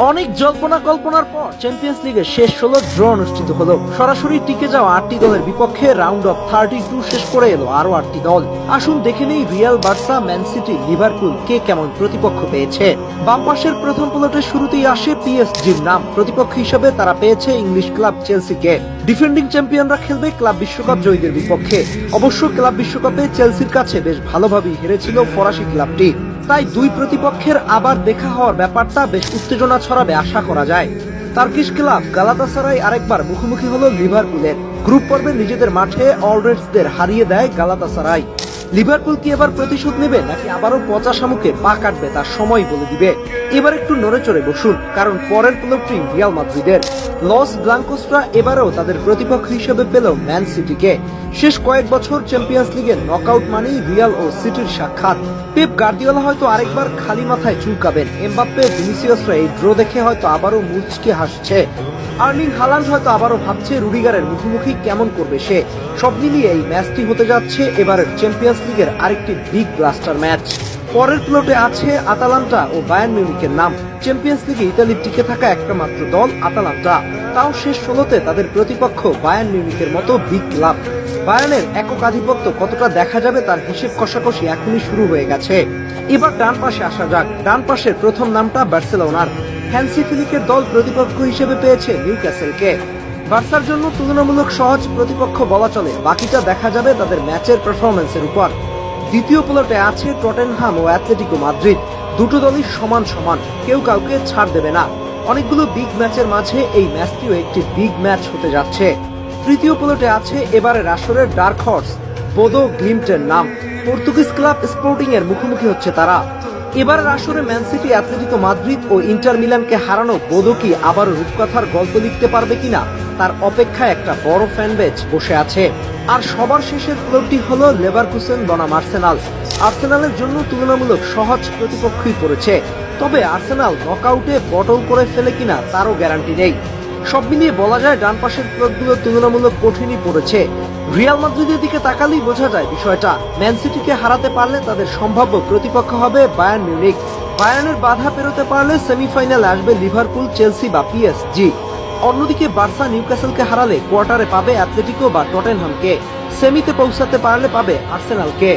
অনেক জল্পনা কল্পনার পর চ্যাম্পিয়ন্স লিগের শেষ 16 ড্র অনুষ্ঠিত হলো। সরাসরি টিকে যাওয়া 8টি দলের বিপক্ষে রাউন্ড অফ 32 শেষ করে এলো আরো 8টি দল। আসুন দেখে নেই Real, Barca, Man City, Liverpool কে কেমন প্রতিপক্ষ পেয়েছে। বাম পাশের প্রথম প্লটের শুরুতেই আসে পিএসজির নাম। প্রতিপক্ষ হিসেবে তারা পেয়েছে ইংলিশ ক্লাব চেলসিকে। ডিফেন্ডিং চ্যাম্পিয়নরা খেলবে ক্লাব বিশ্বকাপ জয়ীদের বিপক্ষে। অবশ্য ক্লাব বিশ্বকাপে চেলসির কাছে বেশ ভালোভাবেই হেরেছিল ফরাসি ক্লাবটি। তাই দুই প্রতিপক্ষের আবার দেখা হওয়ার ব্যাপারটা বেশ উত্তেজনা ছড়াবে আশা করা যায়। টার্কিশ ক্লাব গালাতাসারাই আরেকবার মুখোমুখি হলো লিভারপুলের। গ্রুপ পর্বে নিজেদের মাঠে অলরেডসদের হারিয়ে দেয় গালাতাসারাই। লিভারপুল কি এবার প্রতিশোধ নেবে নাকি আবারও পচা শামুকে পা কাটবে তার সময় বলে দিবে। এবার একটু নড়ে চড়ে বসুন, কারণ পরের প্লটটি রিয়াল মাদ্রিদের। লস ব্লাঙ্কোসরা এবারেও তাদের প্রতিপক্ষ হিসেবে পেল ম্যান সিটিকে। শেষ কয়েক বছর চ্যাম্পিয়ন্স লিগের নকআউট মানেই রিয়াল ও সিটির সাক্ষাৎ। পেপ গার্দিওলা হয়তো আরেকবার খালি মাথায় চুলকাবেন। এমবাপ্পে, ভিনিসিয়াসরা এই ড্র দেখে হয়তো আবারও মুচকে হাসছে। আর্লিং হালান্ড হয়তো আবারও ভাবছে রুডিগারের মুখোমুখি কেমন করবে সে। সব মিলিয়ে এই ম্যাচটি হতে যাচ্ছে এবারের চ্যাম্পিয়ন্স লিগের আরেকটি বিগ ব্লাস্টার ম্যাচ। পরের প্লটে আছে আতালান্টা ও বায়ার্ন মিউনিখের নাম। চ্যাম্পিয়ন্স লিগে ইতালির টিকে থাকা একটা মাত্র দল আতালান্টা, তাও শেষ 16তে তাদের প্রতিপক্ষ বায়ার্ন মিউনিখের মতো বিগ ক্লাব। বায়ার্নের একক আধিপত্য কতটা দেখা যাবে তার হিসেব কষাকষি এখনই শুরু হয়ে গেছে। এবার ডান পাশে আসা যাক। ডান পাশের প্রথম নামটা বার্সেলোনার। হ্যান্সি ফ্লিকের দল প্রতিপক্ষ হিসেবে পেয়েছে নিউক্যাসেলকে। বার্সার জন্য তুলনামূলক সহজ প্রতিপক্ষ বলা চলে, বাকিটা দেখা যাবে তাদের ম্যাচের পারফরম্যান্সের উপর। দ্বিতীয় প্লটে আছে টটেনহাম ও অ্যাটলেটিকো মাদ্রিদ। দুটো দলই সমান সমান, কেউ কাউকে ছাড় দেবে না। অনেকগুলো বিগ ম্যাচের মাঝে এই ম্যাচটিও একটি বিগ ম্যাচ হতে যাচ্ছে। তৃতীয় প্লটে আছে এবারের আসরের ডার্ক হর্স বোদো গ্লিমটের নাম। পর্তুগিজ ক্লাব স্পোর্টিং এর মুখোমুখি হচ্ছে তারা। এবারের আসরে ম্যান সিটি, অ্যাটলেটিকো মাদ্রিদ ও ইন্টার মিলানকে হারানো বোদো কি আবারও রূপকথার গল্প লিখতে পারবে কিনা তার অপেক্ষায় একটা বড় ফ্যান বেজ বসে আছে। আর সবার শেষের ক্লাবটি হলো লেভারকুসেন বনাম আর্সেনাল। আর্সেনালের জন্য তুলনামূলক সহজ প্রতিপক্ষই পড়েছে, তবে আর্সেনাল নকআউটে বটল করে ফেলে কিনা তারও গ্যারান্টি নেই। সব মিলিয়ে বলা যায় ডান পাশের ক্লাবগুলো তুলনামূলক কঠিনই পড়েছে। রিয়াল মাদ্রিদের দিকে তাকালেই বোঝা যায় বিষয়টা। ম্যান সিটিকে হারাতে পারলে তাদের সম্ভাব্য প্রতিপক্ষ হবে বায়ার্ন মিউনিখ। বায়ার্নের বাধা পেরোতে পারলে সেমিফাইনালে আসবে লিভারপুল, চেলসি বা পিএসজি। অন্যদিকে বার্সা নিউক্যাসেলকে হারালে কোয়ার্টারে পাবে অ্যাটলেটিকো বা টটেনহামকে। সেমিতে পৌঁছাতে পারলে পাবে আর্সেনালকে।